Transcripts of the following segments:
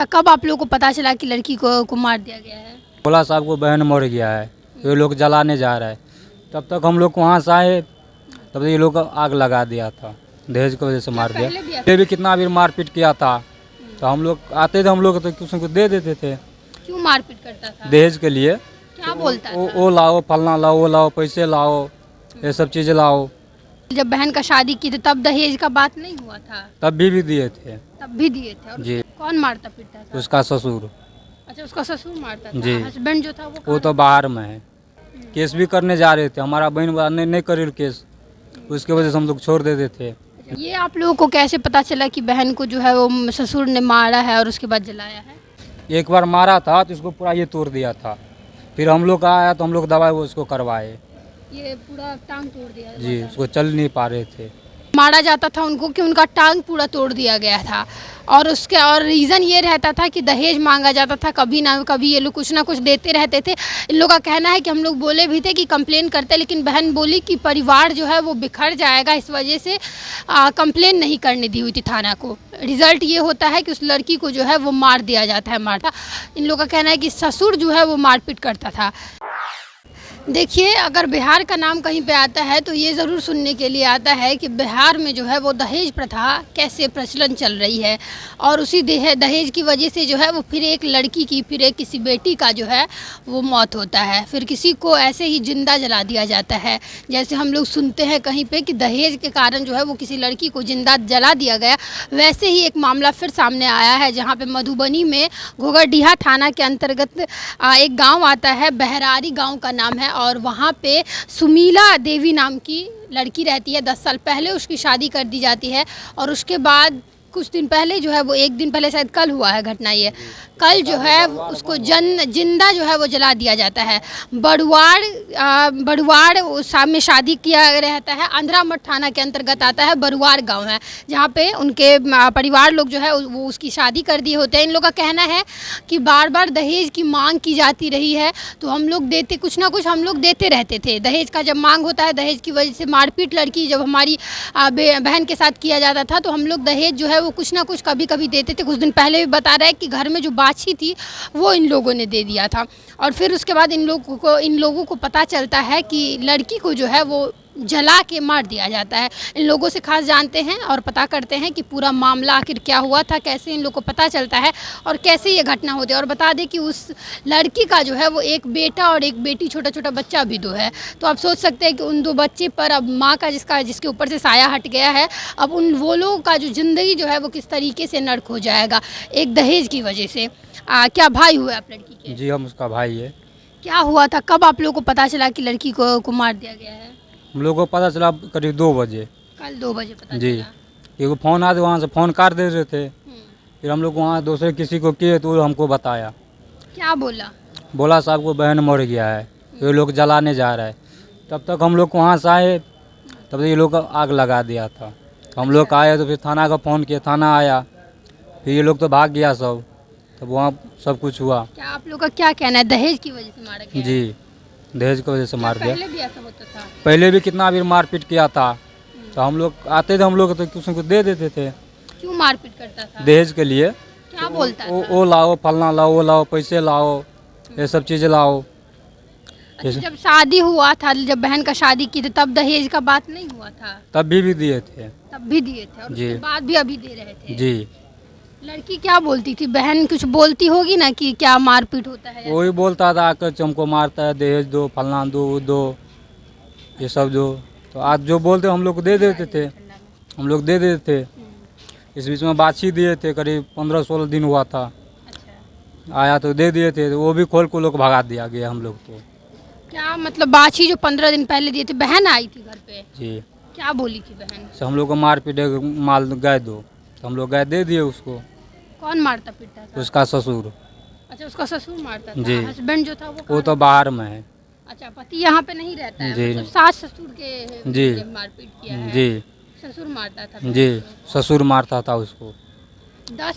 कब आप लोगों को पता चला कि लड़की को मार दिया गया है? भोला साहब को बहन मर गया है, ये लोग जलाने जा रहा है। तब तक हम लोग वहाँ से आए, तब तक ये लोग आग लगा दिया था, दहेज की वजह से मार दिया। ये भी कितना भी मारपीट किया था, तो हम लोग आते थे, हम लोग तो किसी को दे देते थे। क्यों मारपीट करता था? दहेज के लिए। क्या बोलता था? वो लाओ, फलना लाओ, वो लाओ, पैसे लाओ, ये सब चीज़ें लाओ। जब बहन का शादी की थी तब दहेज का बात नहीं हुआ था? तब भी दिए थे। तब भी दिए थे? और जी। कौन मारता पीटता था? उसका ससुर। अच्छा, उसका ससुर मारता था। जी। हस्बैंड जो था वो तो बाहर में है, केस भी करने जा रहे थे, हमारा बहन वाला नहीं करे केस, उसके वजह से हम लोग छोड़ देते थे। ये आप लोगों को कैसे पता चला कि बहन को जो है वो ससुर ने मारा है और उसके बाद जलाया है? एक बार मारा था तो इसको पूरा ये तोड़ दिया था, फिर हम लोग आया तो हम लोग दवाई वो उसको करवाए। ये पूरा टांग तोड़ दिया? जी, उसको चल नहीं पा रहे थे। मारा जाता था उनको कि उनका टांग पूरा तोड़ दिया गया था, और रीज़न ये रहता था कि दहेज मांगा जाता था, कभी ना कभी ये लोग कुछ ना कुछ देते रहते थे। इन लोगों का कहना है कि हम लोग बोले भी थे कि कंप्लेन करते, लेकिन बहन बोली कि परिवार जो है वो बिखर जाएगा, इस वजह से कंप्लेन नहीं करने दी हुई थी थाना को। रिज़ल्ट ये होता है कि उस लड़की को जो है वो मार दिया जाता है, मारता। इन लोगों का कहना है कि ससुर जो है वो मारपीट करता था। देखिए, अगर बिहार का नाम कहीं पे आता है तो ये ज़रूर सुनने के लिए आता है कि बिहार में जो है वो दहेज प्रथा कैसे प्रचलन चल रही है, और उसी दहेज की वजह से जो है वो फिर एक लड़की की, फिर एक किसी बेटी का जो है वो मौत होता है, फिर किसी को ऐसे ही जिंदा जला दिया जाता है। जैसे हम लोग सुनते हैं कहीं पे कि दहेज के कारण जो है वो किसी लड़की को जिंदा जला दिया गया, वैसे ही एक मामला फिर सामने आया है, जहाँ पर मधुबनी में घोघरडीहा थाना के अंतर्गत एक गाँव आता है, बहरारी गाँव का नाम है, और वहाँ पे सुमीला देवी नाम की लड़की रहती है। 10 साल पहले उसकी शादी कर दी जाती है, और उसके बाद कुछ दिन पहले जो है वो, एक दिन पहले शायद कल हुआ है घटना, ये कल जो है उसको जिंदा जो है वो जला दिया जाता है। बरुआड़ सामने शादी किया रहता है, अंधरामठ थाना के अंतर्गत आता है, बरुआड़ गांव है, जहाँ पे उनके परिवार लोग जो है वो उसकी शादी कर दिए होते हैं। इन लोग का कहना है कि बार बार दहेज की मांग की जाती रही है, तो हम लोग देते, कुछ ना कुछ हम लोग देते रहते थे। दहेज का जब मांग होता है, दहेज की वजह से मारपीट लड़की जब हमारी बहन के साथ किया जाता था, तो हम लोग दहेज जो है वो कुछ ना कुछ कभी कभी देते थे। कुछ दिन पहले भी बता रहा है कि घर में जो बाछी थी वो इन लोगों ने दे दिया था, और फिर उसके बाद इन लोगों को पता चलता है कि लड़की को जो है वो जला के मार दिया जाता है। इन लोगों से खास जानते हैं और पता करते हैं कि पूरा मामला आखिर क्या हुआ था, कैसे इन लोग को पता चलता है और कैसे ये घटना होती है। और बता दें कि उस लड़की का जो है वो एक बेटा और एक बेटी, छोटा छोटा बच्चा भी दो है। तो आप सोच सकते हैं कि उन दो बच्चे पर अब माँ का जिसके ऊपर से साया हट गया है, अब वो लोगों का जो ज़िंदगी जो है वो किस तरीके से नर्क हो जाएगा एक दहेज की वजह से। क्या भाई हुए आप लड़की के? जी, हम उसका भाई है। क्या हुआ था, कब आप लोगों को पता चला कि लड़की को मार दिया गया है? हम लोग को पता चला करीब 2 बजे। कल 2 बजे पता जी, चला? एगो फ़ोन आया, वहाँ से फ़ोन काट दे रहे थे, फिर हम लोग वहाँ दूसरे किसी को किए तो वो हमको बताया। क्या बोला? भोला साहब को बहन मर गया है, ये लोग जलाने जा रहा है। तब तक हम लोग वहाँ से आए, तब तक ये लोग आग लगा दिया था। हम लोग आए तो फिर थाना का फ़ोन किया, थाना आया, फिर ये लोग तो भाग गया सब, तब वहाँ सब कुछ हुआ। क्या आप लोग का क्या कहना है, दहेज की वजह से मारा गया? जी, दहेज की वजह से मार दिया। पहले भी ऐसा होता था? पहले भी कितना भी मारपीट किया था, तो हम लोग आते थे, हम लोग तो किसी को दे देते थे। क्यों मारपीट करता था? दहेज के लिए। क्या बोलता था? वो लाओ, फलना लाओ, वो लाओ, पैसे लाओ, ये सब चीज़ें लाओ। अच्छा, जब शादी हुआ था, जब बहन का शादी की थी तब दहेज का बात नहीं हुआ था? तब भी दिए थे। तब भी दिए थे, और जी। उसके बाद भी अभी दे रहे थे? जी। लड़की क्या बोलती थी? बहन कुछ बोलती होगी ना कि क्या मारपीट होता है? वही बोलता था आकर हमको मारता है, दहेज दो, फलना दो, वो दो, ये सब दो। तो आज जो बोलते हम लोग को दे देते थे, हम लोग दे देते थे। इस बीच में बाछी दिए थे, करीब 15-16 दिन हुआ था। अच्छा। आया तो दे दिए थे, तो वो भी खोल को लोग भगा दिया गया हम लोग को। क्या मतलब बाछी जो 15 दिन पहले दिए थे, बहन आई थी घर पे? जी। क्या बोली थी बहन? तो हम लोग को मार पीटे, माल गाय दो, तो हम लोग गाय दे दिए उसको। कौन मारता पीटता था? उसका ससुर। अच्छा, उसका ससुर मारता था? जी। हस्बैंड जो था वो तो बाहर में है। अच्छा, पति यहाँ पे नहीं रहता है? जी। मतलब सास ससुर के जी। मारपीट किया है? जी। ससुर मारता था? जी, ससुर मारता था उसको। 10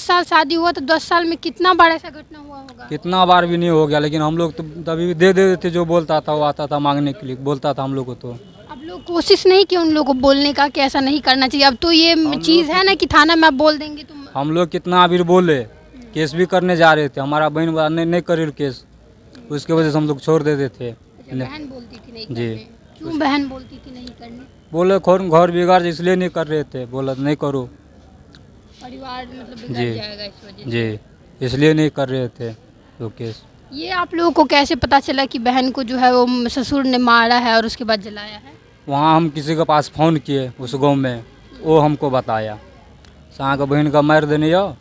साल शादी हुआ, तो 10 साल में कितना बार ऐसा घटना हुआ होगा? कितना बार भी नहीं हो गया, लेकिन हम लोग तो तभी भी दे देते थे। जो बोलता था वो आता था मांगने के लिए, बोलता था हम लोग को। तो अब लोग कोशिश नहीं कि उन लोगों को बोलने का कि ऐसा नहीं करना चाहिए? अब तो ये चीज़ है ना कि थाना में आप बोल देंगे तो हम लोग कितना अभी बोले, केस भी करने जा रहे थे, हमारा बहन वाला नहीं करे केस, उसके वजह से हम लोग छोड़ देते थे। बहन बोलती थी नहीं जी। करने, क्यों बहन बोलती थी नहीं करने? बोले घर बिगाड़ इसलिए नहीं कर रहे थे, बोला नहीं करो। परिवार मतलब बिगड़ जी। जाएगा इस वजह से। जी, इसलिए नहीं कर रहे थे तो केस। ये आप लोगों को कैसे पता चला कि बहन को जो है वो ससुर ने मारा है और उसके बाद जलाया है? वहाँ हम किसी के पास फ़ोन किए उस गांव में, वो हमको बताया सहाँ के बहन का मार देने आओ,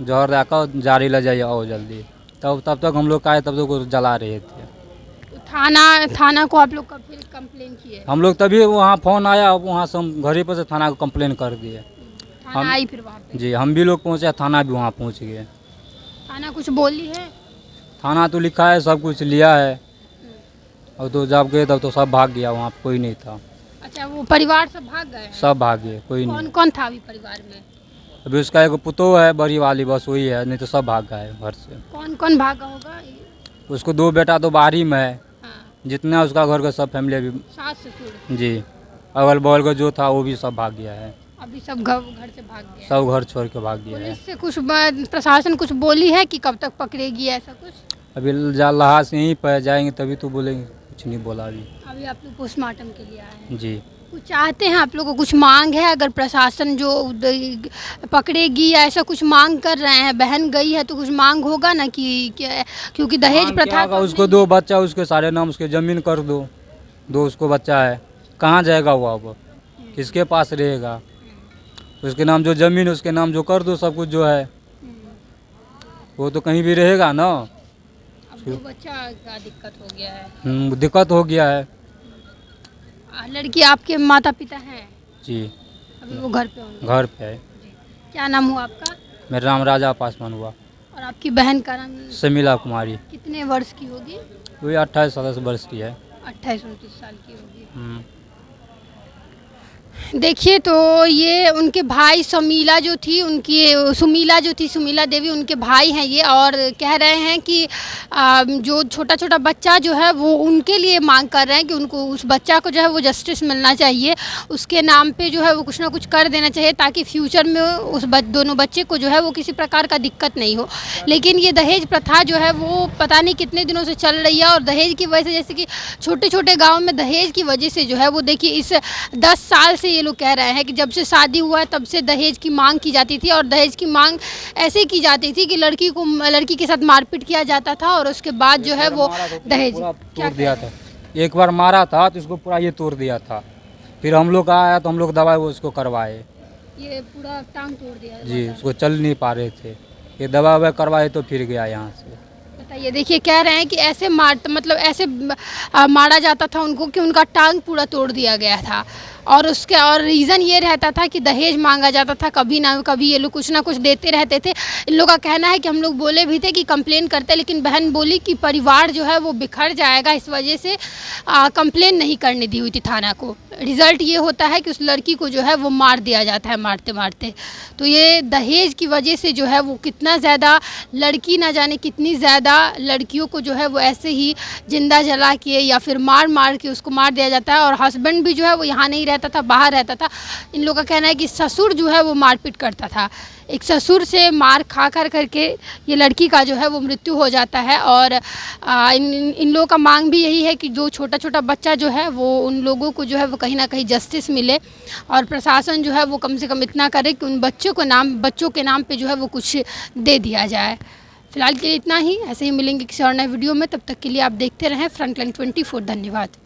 जहर जाकर जारी ले जाइए आओ जल्दी। तब तक हम लोग आए, तब तक वो जला रहे थे। थाना को आप लोग कब फिर कंप्लेन किए? हम लोग तभी वहाँ फ़ोन आया, वहाँ से हम घर ही पर से थाना को कंप्लेन कर दिए। थाना आई फिर वहाँ पे? जी, हम भी लोग पहुँचे, थाना भी वहाँ पहुँच गए। थाना कुछ बोली है? थाना तो लिखा है, सब कुछ लिया है, और तो जब गए तब तो सब भाग गया, वहाँ कोई नहीं था। अच्छा, वो परिवार सब भाग गए हैं? सब भाग गए, कोई नहीं। कौन कौन था अभी परिवार में? अभी उसका एक पुतो है बड़ी वाली, बस वही है, नहीं तो सब भाग गए घर से। कौन कौन भागा होगा? उसको 2 बेटा तो बाहर ही में है, हाँ, जितना उसका घर का सब फैमिली अभी। सास ससुर? जी, अगल बगल का जो था वो भी सब भाग गया है, अभी सब घर से भाग गए? सब घर छोड़ के भाग गया है। पुलिस से कुछ प्रशासन कुछ बोली है कि कब तक पकड़ेगी ऐसा कुछ? अभी लहास से यहीं पर जाएंगे तभी तो बोलेंगे, कुछ नहीं बोला अभी। अभी आप लोग पोस्टमार्टम के लिए आए हैं? जी। कुछ चाहते हैं आप लोगों को, कुछ मांग है? अगर प्रशासन जो पकड़ेगी या ऐसा कुछ मांग कर रहे हैं, बहन गई है तो कुछ मांग होगा ना कि क्योंकि दहेज हाँ, प्रथा क्या होगा, उसको 2 बच्चा, उसके सारे नाम उसके ज़मीन कर दो, 2 उसको बच्चा है, कहाँ जाएगा वो अब, किसके पास रहेगा? उसके नाम जो ज़मीन, उसके नाम जो कर दो, सब कुछ जो है वो तो कहीं भी रहेगा ना। अब 2 बच्चा का दिक्कत हो गया है। दिक्कत हो गया है। लड़की आपके माता पिता हैं? जी, अभी वो घर पे होंगे? घर पे है। क्या नाम हुआ आपका? मेरा नाम राजा पासवान हुआ। और आपकी बहन का नाम? समीला कुमारी। कितने वर्ष की होगी? वही 28-27 वर्ष की है। 28-29 साल की होगी। हम्म। देखिए, तो ये उनके भाई सुमीला जो थी, सुमीला देवी उनके भाई हैं ये, और कह रहे हैं कि जो छोटा छोटा बच्चा जो है वो उनके लिए मांग कर रहे हैं कि उनको उस बच्चा को जो है वो जस्टिस मिलना चाहिए, उसके नाम पे जो है वो कुछ ना कुछ कर देना चाहिए ताकि फ्यूचर में उस दोनों बच्चे को जो है वो किसी प्रकार का दिक्कत नहीं हो। लेकिन ये दहेज प्रथा जो है वो पता नहीं कितने दिनों से चल रही है, और दहेज की वजह से, जैसे कि छोटे छोटे गाँव में दहेज की वजह से जो है वो देखिए इस 10 साल से ये लोग कह रहे हैं कि जब से शादी हुआ है तब से दहेज की मांग की जाती थी, और दहेज की मांग ऐसे की जाती थी कि लड़की के साथ मारपीट किया जाता था और उसके बाद जो है वो दहेज तोड़ दिया था। एक बार मारा था तो इसको पूरा ये तोड़ दिया था, फिर हम लोग आया तो हम लोग दवाई वो उसको करवाए। ये पूरा टांग तोड़ दिया? जी, उसको चल नहीं पा रहे थे, ये दवा ववा करवाए तो फिर गया यहाँ से। बताइए, देखिए कह रहे हैं कि ऐसे ऐसे मारा जाता था उनको कि उनका टांग पूरा तोड़ दिया गया था, और रीज़न ये रहता था कि दहेज मांगा जाता था, कभी ना कभी ये लोग कुछ ना कुछ देते रहते थे। इन लोगों का कहना है कि हम लोग बोले भी थे कि कंप्लेन करते, लेकिन बहन बोली कि परिवार जो है वो बिखर जाएगा, इस वजह से कंप्लेन नहीं करने दी हुई थी थाना को। रिज़ल्ट ये होता है कि उस लड़की को जो है वो मार दिया जाता है मारते मारते। तो ये दहेज की वजह से जो है वो कितना ज़्यादा लड़की ना जाने कितनी ज़्यादा लड़कियों को जो है वो ऐसे ही जिंदा जला के या फिर मार के उसको मार दिया जाता है। और हस्बैंड भी जो है वो यहाँ नहीं रहता था, बाहर रहता था। इन लोगों का कहना है कि ससुर जो है वो मारपीट करता था, एक ससुर से मार खा करके ये लड़की का जो है वो मृत्यु हो जाता है। और इन लोगों का मांग भी यही है कि जो छोटा छोटा बच्चा जो है वो उन लोगों को जो है वो कहीं ना कहीं जस्टिस मिले, और प्रशासन जो है वो कम से कम इतना करे कि उन बच्चों के नाम पे जो है वो कुछ दे दिया जाए। फिलहाल के लिए इतना ही, ऐसे ही मिलेंगे किसी और नए वीडियो में, तब तक के लिए आप देखते रहें फ्रंटलाइन 24। धन्यवाद।